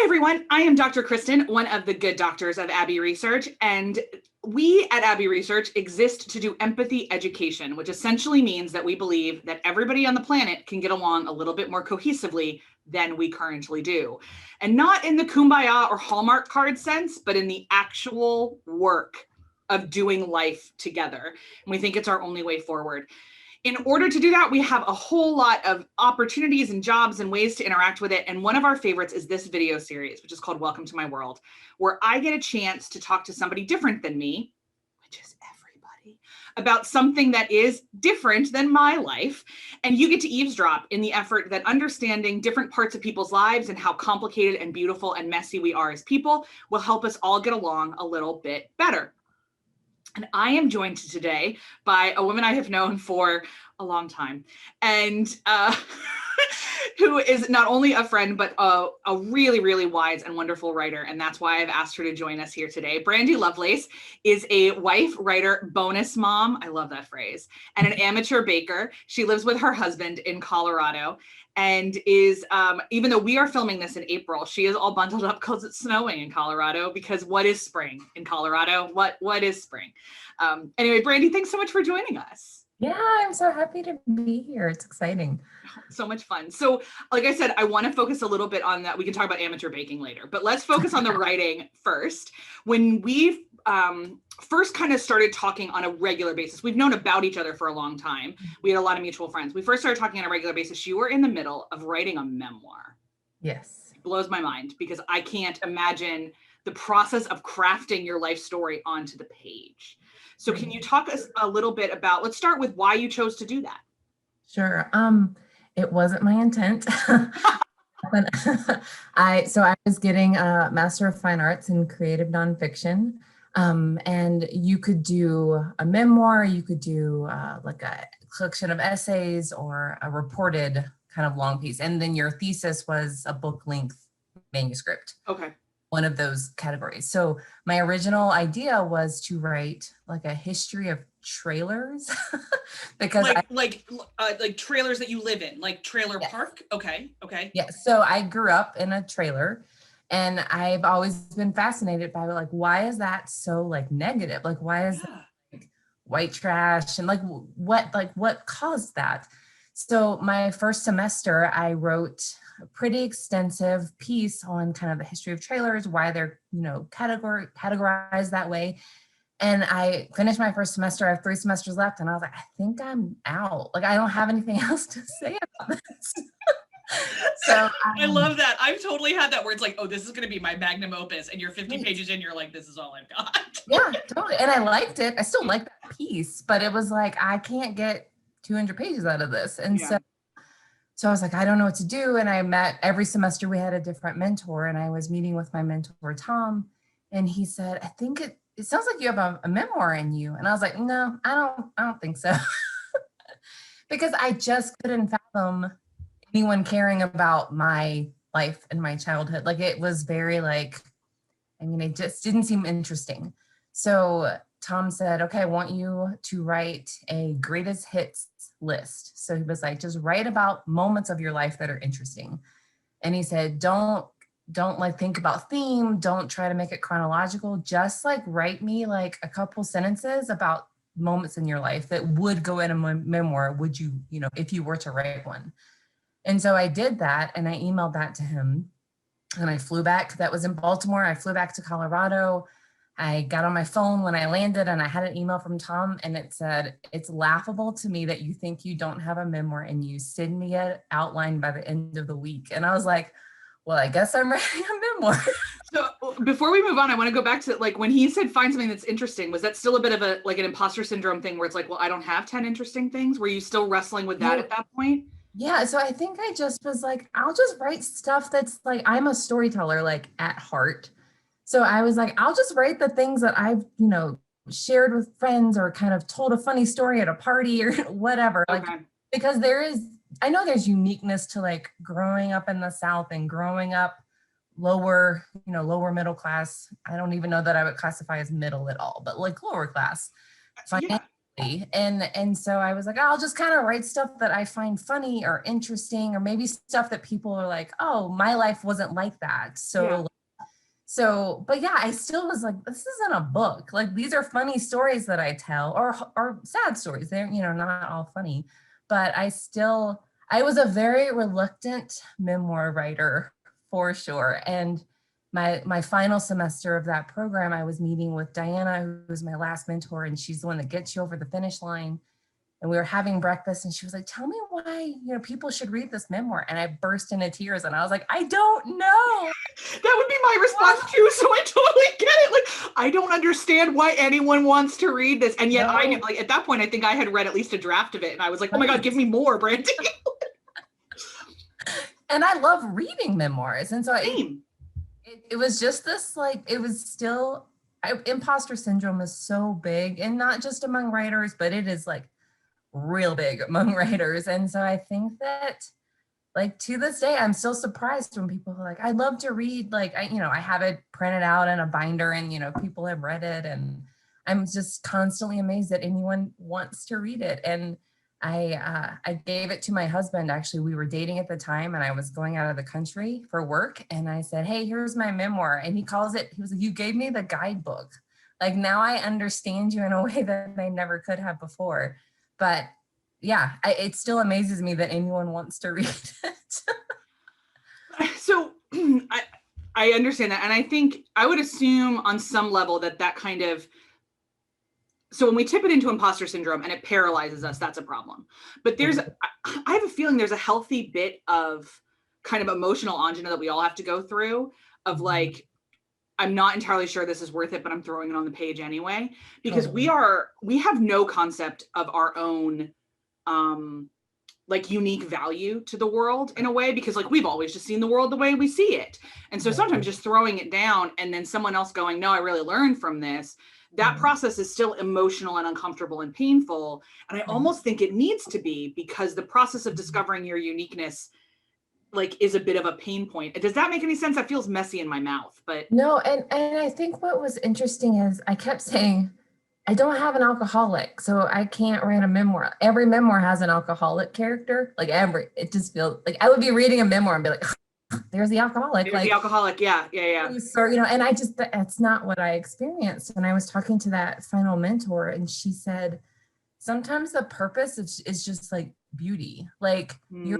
everyone, I am Dr. Kristen, one of the good doctors of Abbey Research, and we at Abbey Research exist to do empathy education, which essentially means that we believe that everybody on the planet can get along a little bit more cohesively than we currently do. And not in the kumbaya or Hallmark card sense, but in the actual work of doing life together. And we think it's our only way forward. In order to do that, we have a whole lot of opportunities and jobs and ways to interact with it. And one of our favorites is this video series, which is called Welcome to My World, where I get a chance to talk to somebody different than me, which is everybody, about something that is different than my life. And you get to eavesdrop in the effort that understanding different parts of people's lives and how complicated and beautiful and messy we are as people will help us all get along a little bit better. And I am joined today by a woman I have known for a long time, and who is not only a friend, but a really, really wise and wonderful writer. And that's why I've asked her to join us here today. Brandy Lovelace is a wife, writer, bonus mom, I love that phrase, and an amateur baker. She lives with her husband in Colorado, and is, even though we are filming this in April, she is all bundled up because it's snowing in Colorado, because what is spring in Colorado? What is spring? Anyway, Brandy, thanks so much for joining us. Yeah, I'm so happy to be here. It's exciting. So much fun. So like I said, I want to focus a little bit on that. We can talk about amateur baking later, but let's focus on the writing first. When we first kind of started talking on a regular basis, we've known about each other for a long time. We had a lot of mutual friends. We first started talking on a regular basis. You were in the middle of writing a memoir. Yes. It blows my mind because I can't imagine the process of crafting your life story onto the page. So can you talk us a little bit about, let's start with why you chose to do that. Sure. It wasn't my intent. I was getting a Master of Fine Arts in Creative Nonfiction. And you could do a memoir, you could do like a collection of essays or a reported kind of long piece. And then your thesis was a book length manuscript. Okay. One of those categories. So my original idea was to write like a history of trailers because like trailers that you live in, like trailer yes. park. Okay. Yeah. So I grew up in a trailer, and I've always been fascinated by like, why is that so like negative? Like, why is that, like, white trash, and like what caused that? So my first semester, I wrote a pretty extensive piece on kind of the history of trailers, why they're, categorized that way. And I finished my first semester. I have 3 semesters left, and I was like, I think I'm out. Like, I don't have anything else to say about this. So I love that. I've totally had that where it's like, oh, this is going to be my magnum opus, and you're 50 pages in, you're like, this is all I've got. Yeah, totally. And I liked it. I still like that piece, but it was like, I can't get 200 pages out of this. And so I was like, I don't know what to do. And I met every semester, we had a different mentor, and I was meeting with my mentor, Tom, and he said, I think it sounds like you have a memoir in you. And I was like, no, I don't think so. Because I just couldn't fathom anyone caring about my life and my childhood. Like, it was very like, it just didn't seem interesting. So Tom said, okay, I want you to write a greatest hits list. So he was like, just write about moments of your life that are interesting. And he said, don't like think about theme. Don't try to make it chronological. Just like write me like a couple sentences about moments in your life that would go in a memoir. Would you, if you were to write one? And so I did that, and I emailed that to him, and I flew back. That was in Baltimore. I flew back to Colorado. I got on my phone when I landed, and I had an email from Tom, and it said, it's laughable to me that you think you don't have a memoir and you send me an outline by the end of the week. And I was like, well, I guess I'm writing a memoir. So before we move on, I want to go back to like when he said, find something that's interesting. Was that still a bit of an imposter syndrome thing where it's like, well, I don't have 10 interesting things? Were you still wrestling with that at that point? Yeah, so I think I just was like, I'll just write stuff that's like, I'm a storyteller, like at heart. So I was like, I'll just write the things that I've, shared with friends or kind of told a funny story at a party or whatever. Okay. Like, because I know there's uniqueness to like growing up in the South and growing up lower middle class. I don't even know that I would classify as middle at all, but like lower class. And so I was like, I'll just kind of write stuff that I find funny or interesting, or maybe stuff that people are like, oh, my life wasn't like that. But yeah, I still was like, this isn't a book. Like, these are funny stories that I tell, or sad stories. They're, not all funny, but I was a very reluctant memoir writer for sure. And my final semester of that program, I was meeting with Diana, who was my last mentor, and she's the one that gets you over the finish line. And we were having breakfast, and she was like, tell me why, people should read this memoir. And I burst into tears, and I was like, I don't know. That would be my response too. So I totally get it. Like, I don't understand why anyone wants to read this. And yet I knew, like, at that point, I think I had read at least a draft of it. And I was like, oh my God, give me more, Brandy. And I love reading memoirs. And so it was just this, like, it was still, imposter syndrome is so big, and not just among writers, but it is like real big among writers. And so I think that, like, to this day, I'm still surprised when people are like, I'd love to read, like, I have it printed out in a binder, and, people have read it. And I'm just constantly amazed that anyone wants to read it. And I gave it to my husband. Actually, we were dating at the time, and I was going out of the country for work. And I said, hey, here's my memoir. And he was like, you gave me the guidebook. Like, now I understand you in a way that I never could have before. But yeah, it still amazes me that anyone wants to read it. So I understand that. And I think I would assume on some level that kind of, so when we tip it into imposter syndrome and it paralyzes us, that's a problem. But I have a feeling there's a healthy bit of kind of emotional angina that we all have to go through of like, I'm not entirely sure this is worth it, but I'm throwing it on the page anyway, because we have no concept of our own, like, unique value to the world in a way, because like we've always just seen the world the way we see it. And so sometimes just throwing it down and then someone else going, no, I really learned from this. That process is still emotional and uncomfortable and painful. And I almost think it needs to be, because the process of discovering your uniqueness, like, is a bit of a pain point. Does that make any sense? That feels messy in my mouth, but no. And I think what was interesting is I kept saying, I don't have an alcoholic, so I can't write a memoir. Every memoir has an alcoholic character. Like, it just feels like I would be reading a memoir and be like, there's the alcoholic. There's the alcoholic. Yeah. So, and that's not what I experienced. And I was talking to that final mentor, and she said, sometimes the purpose is just like beauty. Like, you're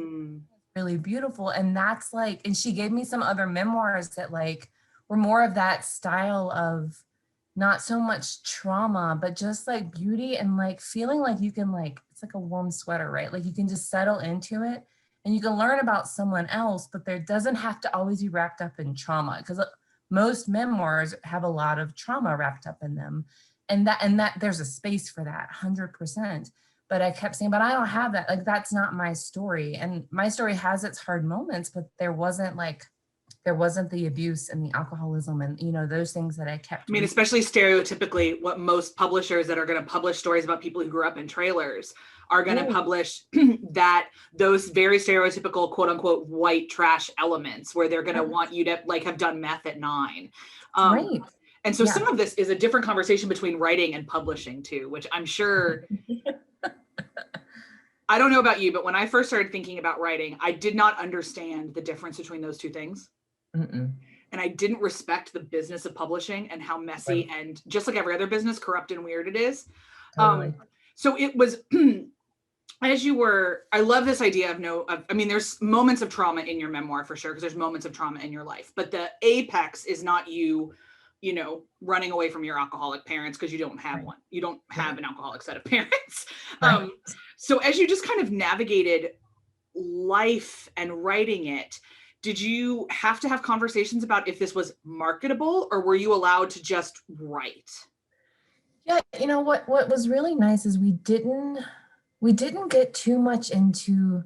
really beautiful. And that's like, and she gave me some other memoirs that like were more of that style of not so much trauma, but just like beauty, and like feeling like you can, like, it's like a warm sweater, right? Like, you can just settle into it and you can learn about someone else, but there doesn't have to always be wrapped up in trauma, because most memoirs have a lot of trauma wrapped up in them. And that there's a space for that 100%. But I kept saying, but I don't have that. Like, that's not my story. And my story has its hard moments, but there wasn't the abuse and the alcoholism and, those things that I kept. I mean, especially stereotypically, what most publishers that are going to publish stories about people who grew up in trailers are going to publish those very stereotypical, quote unquote, white trash elements, where they're going to want you to like have done meth at 9. Right. And so some of this is a different conversation between writing and publishing too, which I'm sure, I don't know about you, but when I first started thinking about writing, I did not understand the difference between those two things. And I didn't respect the business of publishing and how messy and, just like every other business, corrupt and weird it is. Totally. So it was, I love this idea of I mean, there's moments of trauma in your memoir for sure, because there's moments of trauma in your life, but the apex is not you running away from your alcoholic parents because you don't have one. You don't have an alcoholic set of parents. So as you just kind of navigated life and writing it, did you have to have conversations about if this was marketable, or were you allowed to just write? Yeah, what was really nice is we didn't get too much into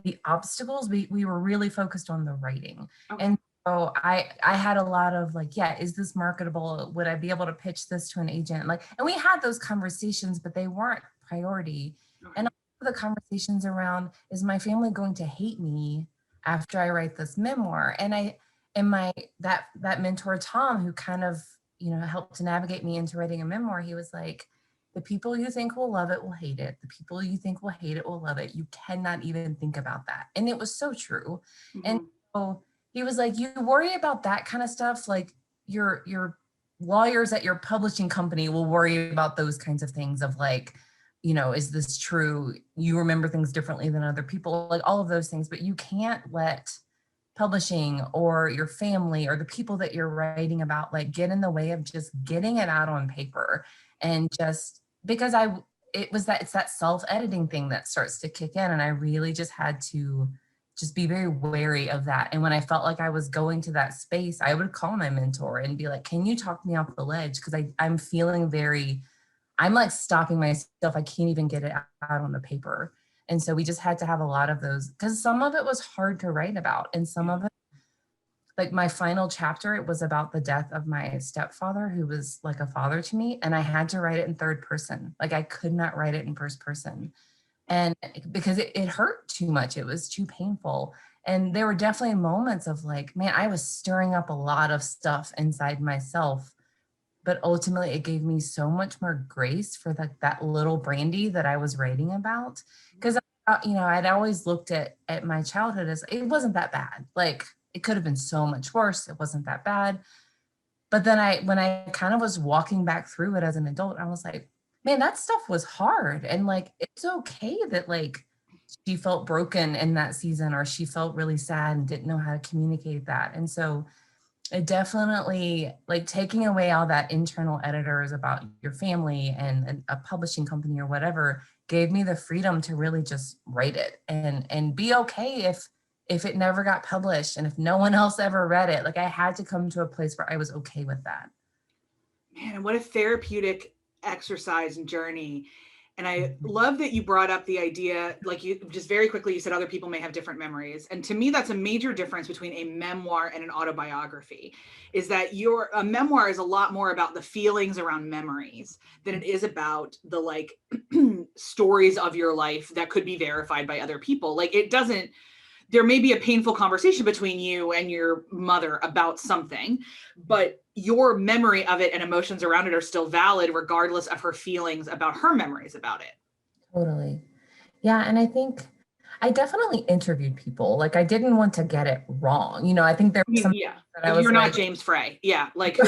the obstacles. We were really focused on the writing. Okay. And so I had a lot of like, is this marketable? Would I be able to pitch this to an agent? Like, and we had those conversations, but they weren't priority. Okay. And the conversations around, is my family going to hate me after I write this memoir? And that mentor, Tom, who kind of, helped to navigate me into writing a memoir, he was like, the people you think will love it will hate it. The people you think will hate it will love it. You cannot even think about that. And it was so true. And so he was like, you worry about that kind of stuff. Like your lawyers at your publishing company will worry about those kinds of things of like, you know, is this true? You remember things differently than other people, like all of those things, but you can't let publishing or your family or the people that you're writing about like get in the way of just getting it out on paper. And just because it's that self-editing thing that starts to kick in, and I really just had to just be very wary of that. And when I felt like I was going to that space, I would call my mentor and be like, can you talk me off the ledge? Because I'm feeling I'm like stopping myself. I can't even get it out on the paper. And so we just had to have a lot of those, because some of it was hard to write about. And some of it, like my final chapter, it was about the death of my stepfather, who was like a father to me. And I had to write it in third person. Like I could not write it in first person. And because it hurt too much, it was too painful. And there were definitely moments of like, man, I was stirring up a lot of stuff inside myself. But ultimately, it gave me so much more grace for that little Brandy that I was writing about. Because, you know, I'd always looked at my childhood as it wasn't that bad. Like it could have been so much worse. It wasn't that bad. But then when I kind of was walking back through it as an adult, I was like, man, that stuff was hard. And like, it's okay that like she felt broken in that season, or she felt really sad and didn't know how to communicate that. And so it definitely, like, taking away all that internal editors about your family and a publishing company or whatever, gave me the freedom to really just write it and be okay if it never got published and if no one else ever read it. Like I had to come to a place where I was okay with that. Man, what a therapeutic exercise and journey. And I love that you brought up the idea, like you just very quickly, you said other people may have different memories. And to me, that's a major difference between a memoir and an autobiography, is that a memoir is a lot more about the feelings around memories than it is about the like stories of your life that could be verified by other people. Like there may be a painful conversation between you and your mother about something, but your memory of it and emotions around it are still valid regardless of her feelings about her memories about it. Totally. Yeah. And I think I definitely interviewed people. Like I didn't want to get it wrong. You know, I think there was some that I was you're not James Frey. Yeah. Like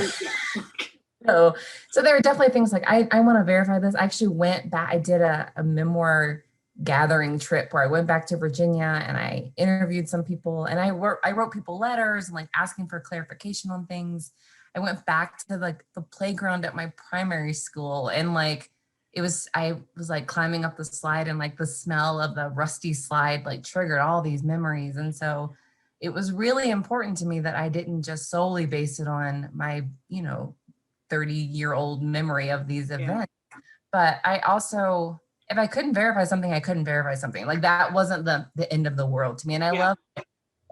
so there are definitely things like I want to verify this. I actually went back, I did a memoir gathering trip where I went back to Virginia and I interviewed some people, and I wrote people letters and like asking for clarification on things. I went back to like the playground at my primary school, and like I was like climbing up the slide, and like the smell of the rusty slide like triggered all these memories. And so it was really important to me that I didn't just solely base it on my, 30-year-old memory of these events. But I also, if I couldn't verify something, I couldn't verify something. Like that wasn't the end of the world to me. And I love,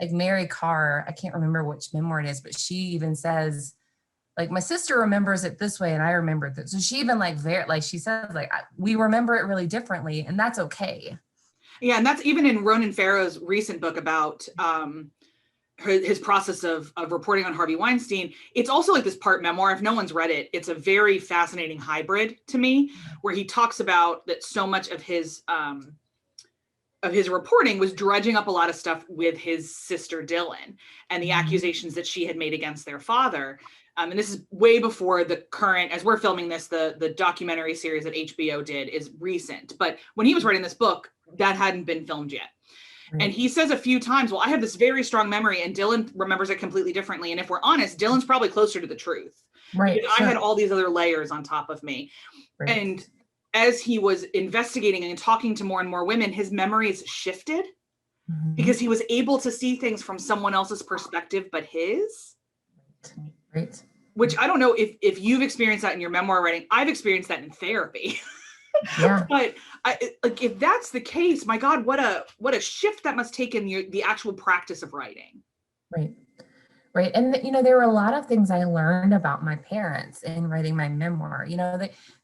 like Mary Carr, I can't remember which memoir it is, but she even says, like, my sister remembers it this way and I remember it. So she even like she says, like, we remember it really differently, and that's okay. Yeah. And that's even in Ronan Farrow's recent book about his process of reporting on Harvey Weinstein. It's also like this part memoir. If no one's read it, it's a very fascinating hybrid to me, where he talks about that so much of his reporting was dredging up a lot of stuff with his sister Dylan and the accusations that she had made against their father. And this is way before the current, as we're filming this, the documentary series that HBO did is recent. But when he was writing this book, that hadn't been filmed yet. And he says a few times, well, I have this very strong memory and Dylan remembers it completely differently. And if we're honest, Dylan's probably closer to the truth. Right. Because I had all these other layers on top of me. Right. And as he was investigating and talking to more and more women, his memories shifted because he was able to see things from someone else's perspective, but his. Right. Which I don't know if you've experienced that in your memoir writing. I've experienced that in therapy. Yeah. But like, if that's the case, my God, what a shift that must take in the actual practice of writing. Right. Right. And, there were a lot of things I learned about my parents in writing my memoir.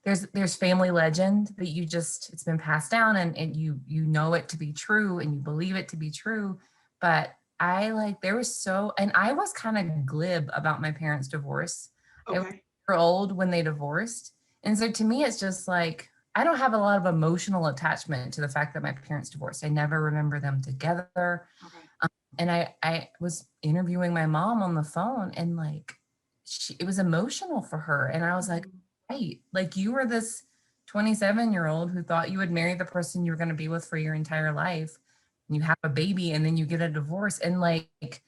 There's family legend that it's been passed down and you know it to be true and you believe it to be true. But I was kind of glib about my parents' divorce. Okay. I was 4 years old when they divorced. And so to me, it's just like, I don't have a lot of emotional attachment to the fact that my parents divorced. I never remember them together. Okay. And I was interviewing my mom on the phone, and like, it was emotional for her. And I was like, right, like you were this 27-year-old who thought you would marry the person you were going to be with for your entire life. And you have a baby and then you get a divorce. And like,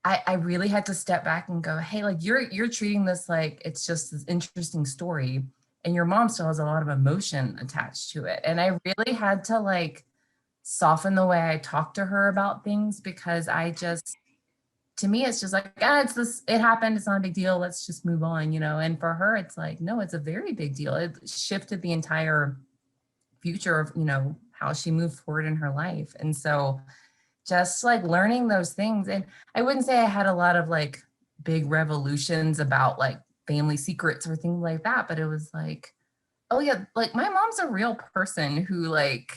I really had to step back and go, hey, like you're treating this like it's just this interesting story, and your mom still has a lot of emotion attached to it. And I really had to like soften the way I talk to her about things, because to me, it's just like, it's this, it happened, it's not a big deal, let's just move on, you know? And for her, it's like, no, it's a very big deal. It shifted the entire future of, you know, how she moved forward in her life. And so just like learning those things. And I wouldn't say I had a lot of like big revolutions about like family secrets or things like that, but it was like, oh yeah, like my mom's a real person who like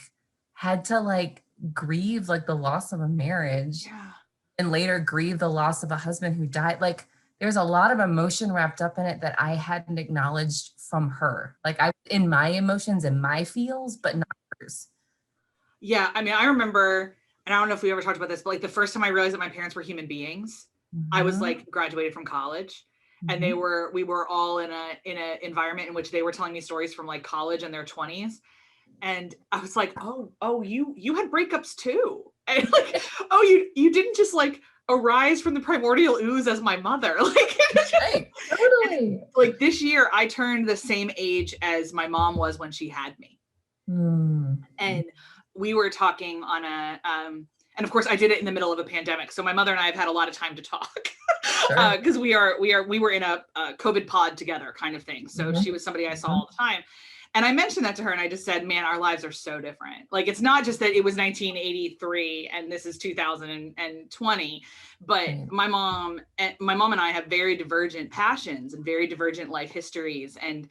had to like grieve like the loss of a marriage, and later grieve the loss of a husband who died. Like there's a lot of emotion wrapped up in it that I hadn't acknowledged from her. Like I in my emotions and my feels, but not hers. Yeah, I mean, I remember, and I don't know if we ever talked about this, but like the first time I realized that my parents were human beings, I was like graduated from college, and we were all in a environment in which they were telling me stories from like college and their 20s. And I was like, oh, you had breakups too. And like, oh, you didn't just like arise from the primordial ooze as my mother. Like, right, totally. Like this year I turned the same age as my mom was when she had me. And we were talking on and of course I did it in the middle of a pandemic. So my mother and I have had a lot of time to talk, because we were in a COVID pod together kind of thing. So she was somebody I saw all the time. And I mentioned that to her, and I just said, man, our lives are so different. Like, it's not just that it was 1983 and this is 2020, but my mom and I have very divergent passions and very divergent life histories. And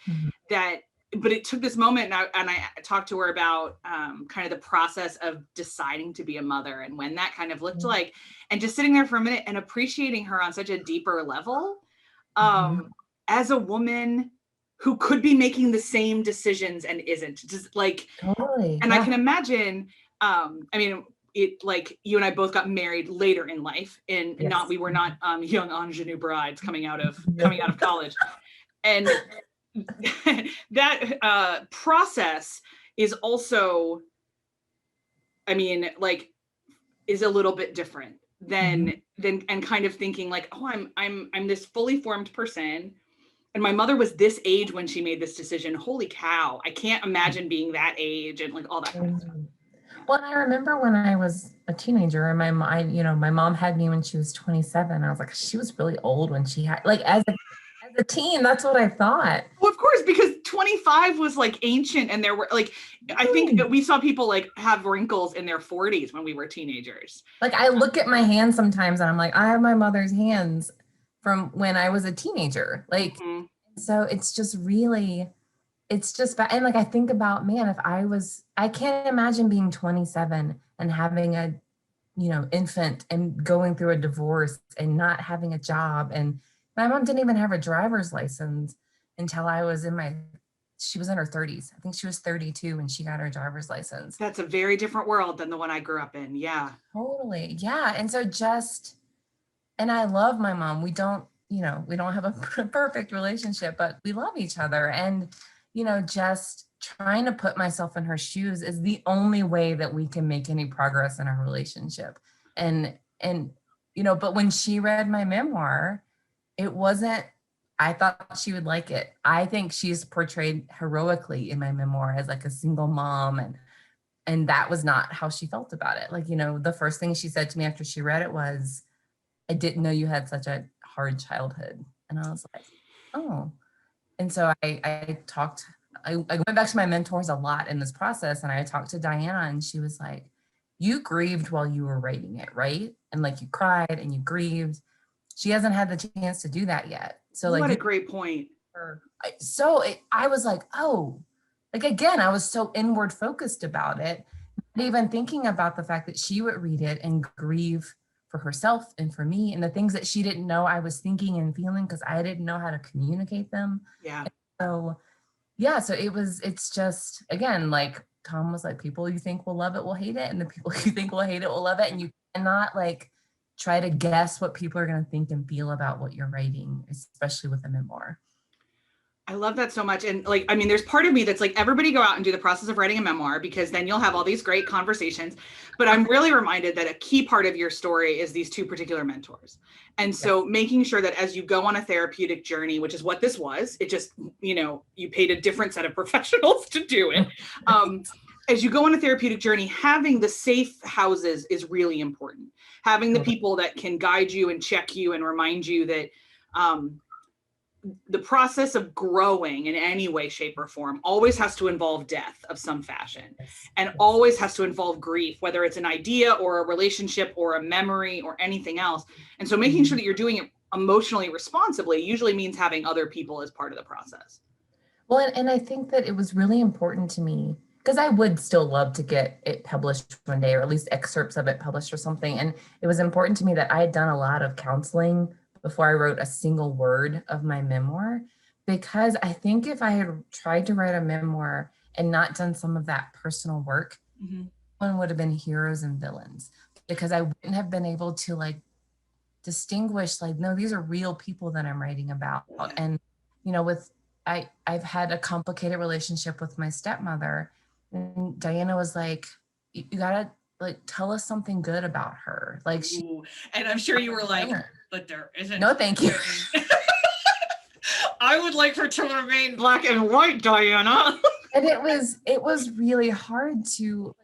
but it took this moment, and I talked to her about kind of the process of deciding to be a mother and when that kind of looked like, and just sitting there for a minute and appreciating her on such a deeper level, as a woman who could be making the same decisions and isn't, just like, and I can imagine, I mean, it, like, you and I both got married later in life, and we were not young ingenue brides coming out of college. And that process is also, I mean, like, is a little bit different than and kind of thinking like, oh, I'm this fully formed person, and my mother was this age when she made this decision. Holy cow, I can't imagine being that age, and like all that kind of stuff. Well, I remember when I was a teenager, and my mom had me when she was 27. I was like, she was really old when she had, like, as a teen, that's what I thought. Well, of course, because 25 was like ancient, and there were like, I think we saw people like have wrinkles in their 40s when we were teenagers. Like, I look at my hands sometimes and I'm like, I have my mother's hands from when I was a teenager. Like, so it's just really, it's just bad. And like, I think about, man, if I can't imagine being 27 and having a, infant and going through a divorce and not having a job. And my mom didn't even have a driver's license until she was in her 30s. I think she was 32 when she got her driver's license. That's a very different world than the one I grew up in. Yeah. Totally. Yeah. And so and I love my mom. We don't have a perfect relationship, but we love each other. And, just trying to put myself in her shoes is the only way that we can make any progress in our relationship. And, but when she read my memoir, I thought she would like it. I think she's portrayed heroically in my memoir as like a single mom. And that was not how she felt about it. Like, the first thing she said to me after she read it was, I didn't know you had such a hard childhood. And I was like, oh. And so I went back to my mentors a lot in this process, and I talked to Diana, and she was like, you grieved while you were writing it, right? And like, you cried and you grieved. She hasn't had the chance to do that yet. So like, what a great point. I was like, oh, like, again, I was so inward focused about it, not even thinking about the fact that she would read it and grieve for herself and for me, and the things that she didn't know I was thinking and feeling because I didn't know how to communicate them. Yeah. And so yeah, so it's just, again, like Tom was like, people you think will love it will hate it, and the people you think will hate it will love it. And you cannot like try to guess what people are going to think and feel about what you're writing, especially with a memoir. I love that so much. And like, I mean, there's part of me that's like, everybody go out and do the process of writing a memoir, because then you'll have all these great conversations. But I'm really reminded that a key part of your story is these two particular mentors. And so making sure that as you go on a therapeutic journey, which is what this was, it just, you paid a different set of professionals to do it. As you go on a therapeutic journey, having the safe houses is really important. Having the people that can guide you and check you and remind you that, the process of growing in any way, shape, or form always has to involve death of some fashion, and always has to involve grief, whether it's an idea or a relationship or a memory or anything else. And so making sure that you're doing it emotionally responsibly usually means having other people as part of the process. Well, and I think that it was really important to me, because I would still love to get it published one day, or at least excerpts of it published or something. And it was important to me that I had done a lot of counseling before I wrote a single word of my memoir, because I think if I had tried to write a memoir and not done some of that personal work, one would have been heroes and villains, because I wouldn't have been able to like distinguish, like, no, these are real people that I'm writing about. And, I've had a complicated relationship with my stepmother, and Diana was like, you gotta like tell us something good about her. Like, and I'm sure you were like, but there isn't. No, thank you. I would like her to remain black and white, Diana. And it was really hard to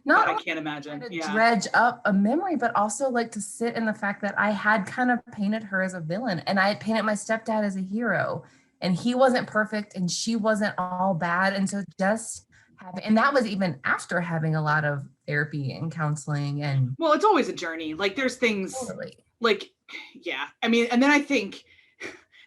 not I can't imagine. Dredge up a memory, but also like to sit in the fact that I had kind of painted her as a villain, and I had painted my stepdad as a hero, and he wasn't perfect and she wasn't all bad. And so and that was even after having a lot of therapy and counseling. And well, it's always a journey. Like there's things like, yeah, I mean, and then I think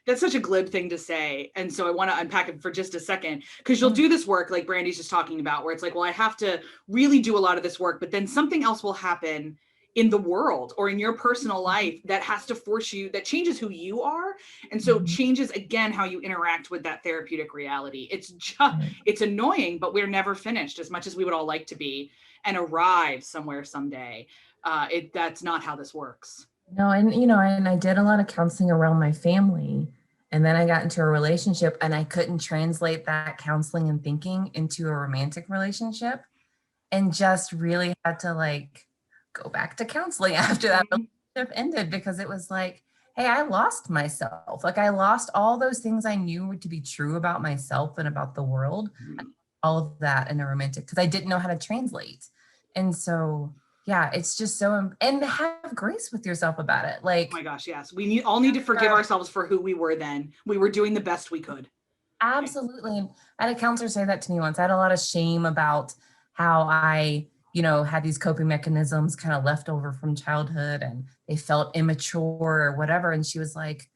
that's such a glib thing to say. And so I want to unpack it for just a second, because you'll do this work like Brandy's just talking about, where it's like, well, I have to really do a lot of this work, but then something else will happen in the world or in your personal life that has to force you, that changes who you are. And so changes again how you interact with that therapeutic reality. It's just, it's annoying, but we're never finished as much as we would all like to be and arrive somewhere someday. That's not how this works. No, and I did a lot of counseling around my family. And then I got into a relationship, and I couldn't translate that counseling and thinking into a romantic relationship, and just really had to like go back to counseling after that relationship ended, because it was like, hey, I lost myself. Like I lost all those things I knew to be true about myself and about the world, all of that in a romantic, because I didn't know how to translate. And so yeah, it's just so, and have grace with yourself about it. Like, oh my gosh, yes. We all need to forgive ourselves for who we were then. We were doing the best we could. Absolutely. And I had a counselor say that to me once. I had a lot of shame about how I, had these coping mechanisms kind of left over from childhood, and they felt immature or whatever. And she was like,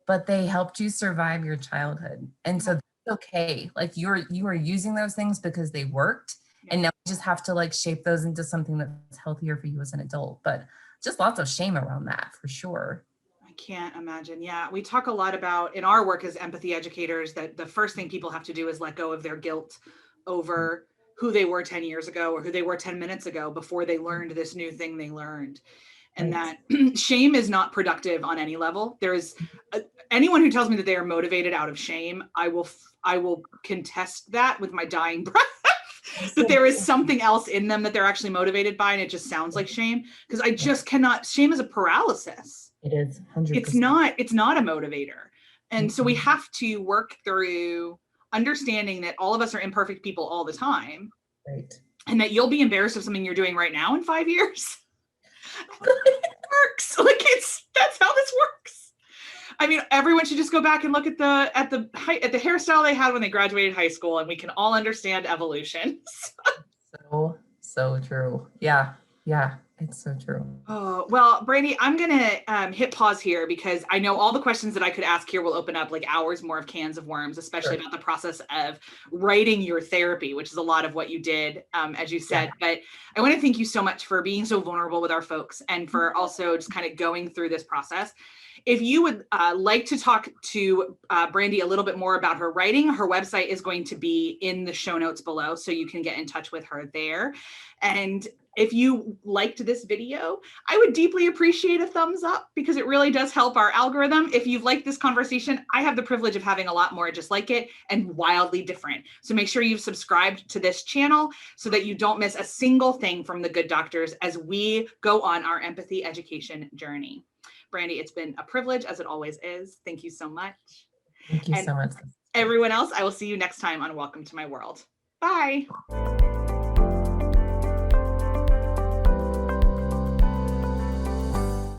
but they helped you survive your childhood. And so that's okay. Like you are using those things because they worked. And now you just have to like shape those into something that's healthier for you as an adult. But just lots of shame around that for sure. I can't imagine. Yeah. We talk a lot about in our work as empathy educators that the first thing people have to do is let go of their guilt over who they were 10 years ago or who they were 10 minutes ago before they learned this new thing they learned. And that shame is not productive on any level. There is anyone who tells me that they are motivated out of shame, I will contest that with my dying breath. That there is something else in them that they're actually motivated by, and it just sounds like shame, because I just cannot. Shame is a paralysis. It is 100%. It's not a motivator. And so we have to work through understanding that all of us are imperfect people all the time, right? And that you'll be embarrassed of something you're doing right now in 5 years. It works. Like that's how this works. I mean, everyone should just go back and look at the hairstyle they had when they graduated high school, and we can all understand evolution. So true. Yeah. It's so true. Oh, well, Brandy, I'm going to hit pause here because I know all the questions that I could ask here will open up like hours more of cans of worms, especially about the process of writing your therapy, which is a lot of what you did, as you said. But I want to thank you so much for being so vulnerable with our folks and for also just kind of going through this process. If you would like to talk to Brandy a little bit more about her writing, her website is going to be in the show notes below, so you can get in touch with her there. And if you liked this video, I would deeply appreciate a thumbs up because it really does help our algorithm. If you've liked this conversation, I have the privilege of having a lot more just like it and wildly different. So make sure you've subscribed to this channel so that you don't miss a single thing from the Good Doctors as we go on our empathy education journey. Brandy, it's been a privilege as it always is. Thank you so much. Thank you so much. Everyone else, I will see you next time on Welcome to My World. Bye.